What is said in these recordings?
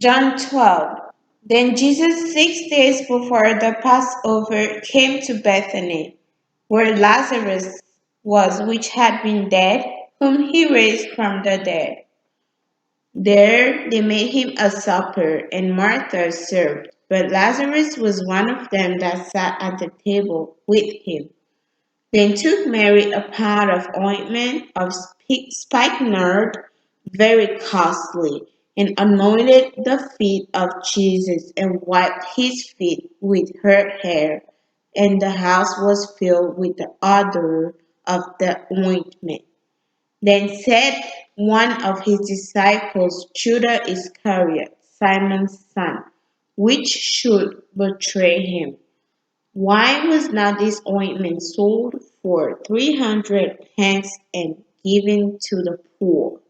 John 12. Then Jesus, 6 days before the Passover, came to Bethany, where Lazarus was, which had been dead, whom he raised from the dead. There they made him a supper, and Martha served, but Lazarus was one of them that sat at the table with him. Then took Mary a pound of ointment of spikenard, very costly, and anointed the feet of Jesus, and wiped his feet with her hair. And the house was filled with the odor of the ointment. Then said one of his disciples, Judas Iscariot, Simon's son, which should betray him, why was not this ointment sold for 300 pence and given to the poor?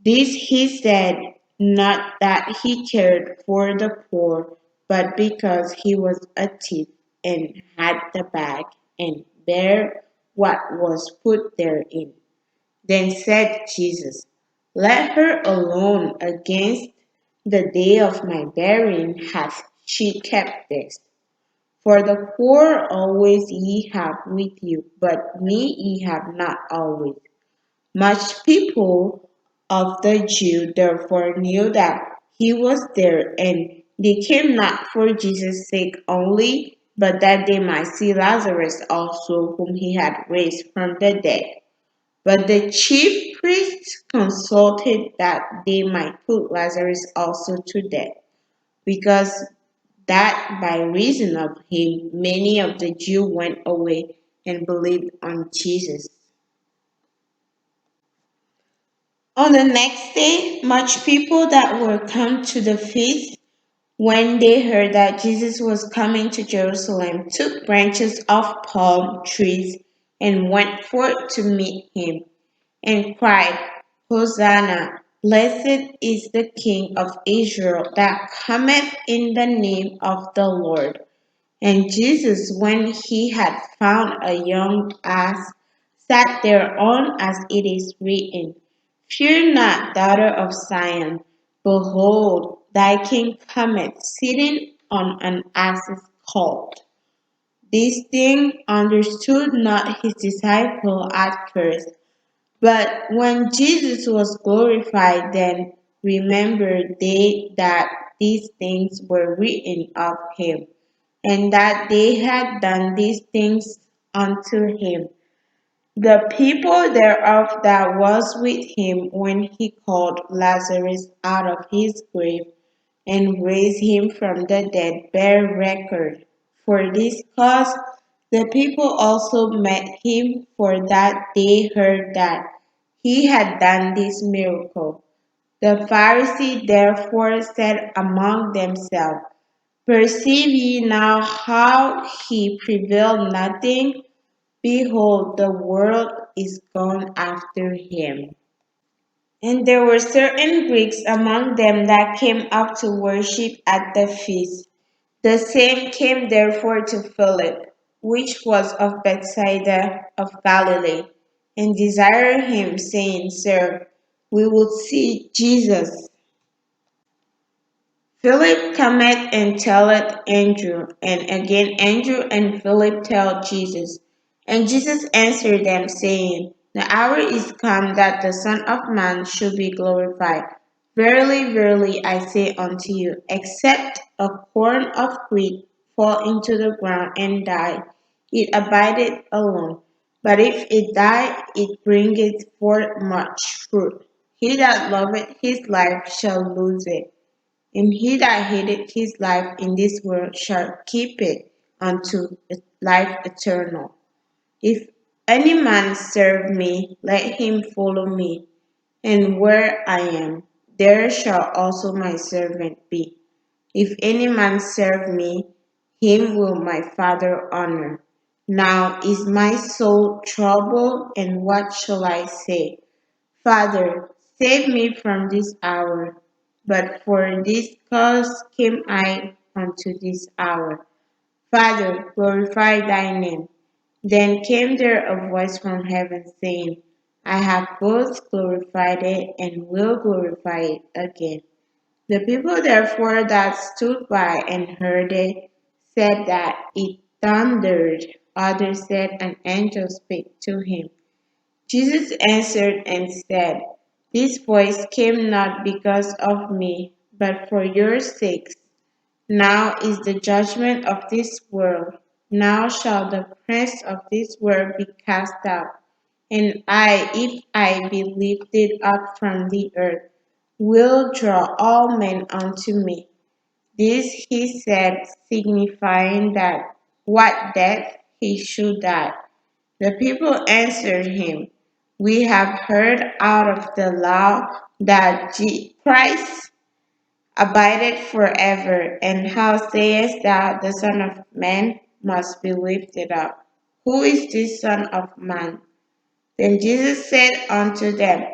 This he said, not that he cared for the poor, but because he was a thief and had the bag and bare what was put therein. Then said Jesus, let her alone. Against the day of my burying hath she kept this. For the poor always ye have with you, but me ye have not always. Much people of the Jew therefore knew that he was there, and they came not for Jesus' sake only, but that they might see Lazarus also, whom he had raised from the dead. But the chief priests consulted that they might put Lazarus also to death, because that by reason of him many of the Jews went away and believed on Jesus. On the next day, much people that were come to the feast, when they heard that Jesus was coming to Jerusalem, took branches of palm trees and went forth to meet him, and cried, Hosanna! Blessed is the King of Israel that cometh in the name of the Lord. And Jesus, when he had found a young ass, sat thereon, as it is written, Fear not, daughter of Zion: behold, thy king cometh, sitting on an ass's colt. This thing understood not his disciple at first, but when Jesus was glorified, then remembered they that these things were written of him, and that they had done these things unto him. The people thereof that was with him when he called Lazarus out of his grave and raised him from the dead bear record. For this cause the people also met him, for that they heard that he had done this miracle. The Pharisees therefore said among themselves, Perceive ye now how he prevailed nothing? Behold, the world is gone after him. And there were certain Greeks among them that came up to worship at the feast. The same came therefore to Philip, which was of Bethsaida of Galilee, and desired him, saying, Sir, we will see Jesus. Philip cometh and telleth Andrew, and again Andrew and Philip tell Jesus. And Jesus answered them, saying, The hour is come that the Son of Man should be glorified. Verily, verily, I say unto you, except a corn of wheat fall into the ground and die, it abideth alone. But if it die, it bringeth forth much fruit. He that loveth his life shall lose it, and he that hated his life in this world shall keep it unto life eternal. If any man serve me, let him follow me, and where I am, there shall also my servant be. If any man serve me, him will my Father honor. Now is my soul troubled, and what shall I say? Father, save me from this hour. But for this cause came I unto this hour. Father, glorify thy name. Then came there a voice from heaven saying, I have both glorified it and will glorify it again. The people therefore that stood by and heard it said that it thundered. Others said an angel spake to him. Jesus answered and said, this voice came not because of me, but for your sakes. Now is the judgment of this world. Now shall the prince of this world be cast out. And I, if I be lifted up from the earth, will draw all men unto me. This he said, signifying that what death he should die. The people answered him, we have heard out of the law that Christ abideth forever, and how sayest thou the Son of Man must be lifted up? Who is this Son of Man? Then Jesus said unto them,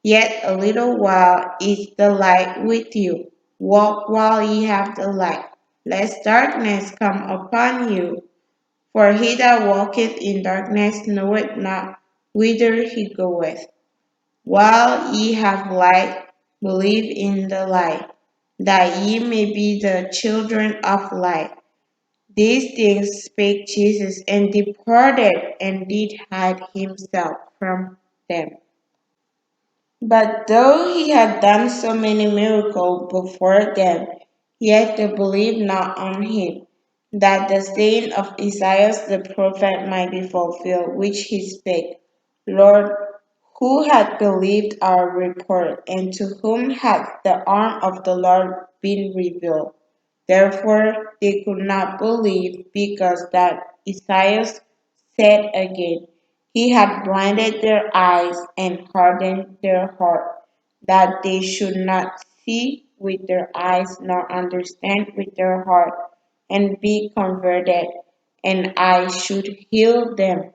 yet a little while is the light with you. Walk while ye have the light, lest darkness come upon you. For he that walketh in darkness knoweth not whither he goeth. While ye have light, believe in the light, that ye may be the children of light. These things spake Jesus, and departed, and did hide himself from them. But though he had done so many miracles before them, yet they believed not on him, that the saying of Isaiah the prophet might be fulfilled, which he spake, Lord, who hath believed our report, and to whom hath the arm of the Lord been revealed? Therefore they could not believe, because that Isaiah said again, he had blinded their eyes and hardened their heart, that they should not see with their eyes nor understand with their heart, and be converted, and I should heal them.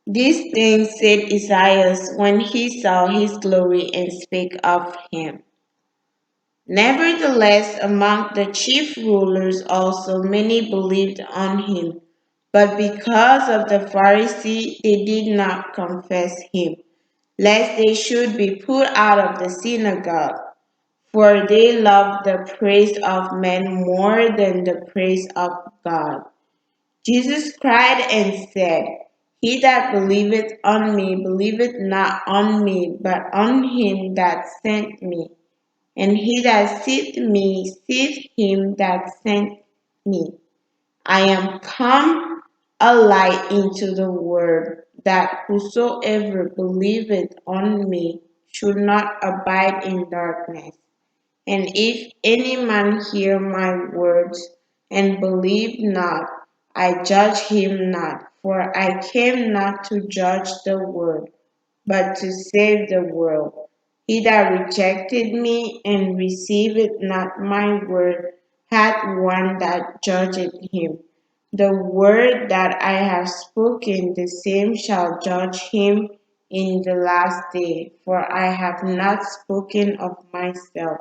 These things said Isaiah when he saw his glory and spake of him. Nevertheless, among the chief rulers also many believed on him, but because of the Pharisees they did not confess him, lest they should be put out of the synagogue. For they loved the praise of men more than the praise of God. Jesus cried and said, he that believeth on me believeth not on me, but on him that sent me. And he that seeth me seeth him that sent me. I am come a light into the world, that whosoever believeth on me should not abide in darkness. And if any man hear my words and believe not, I judge him not, for I came not to judge the world, but to save the world. He that rejected me and receiveth not my word hath one that judgeth him. The word that I have spoken, the same shall judge him in the last day, for I have not spoken of myself,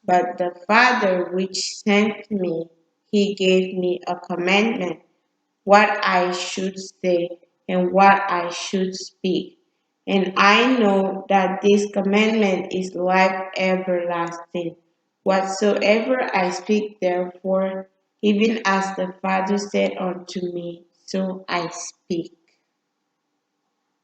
but the Father which sent me, he gave me a commandment, what I should say and what I should speak. And I know that this commandment is life everlasting. Whatsoever I speak, therefore, even as the Father said unto me, so I speak.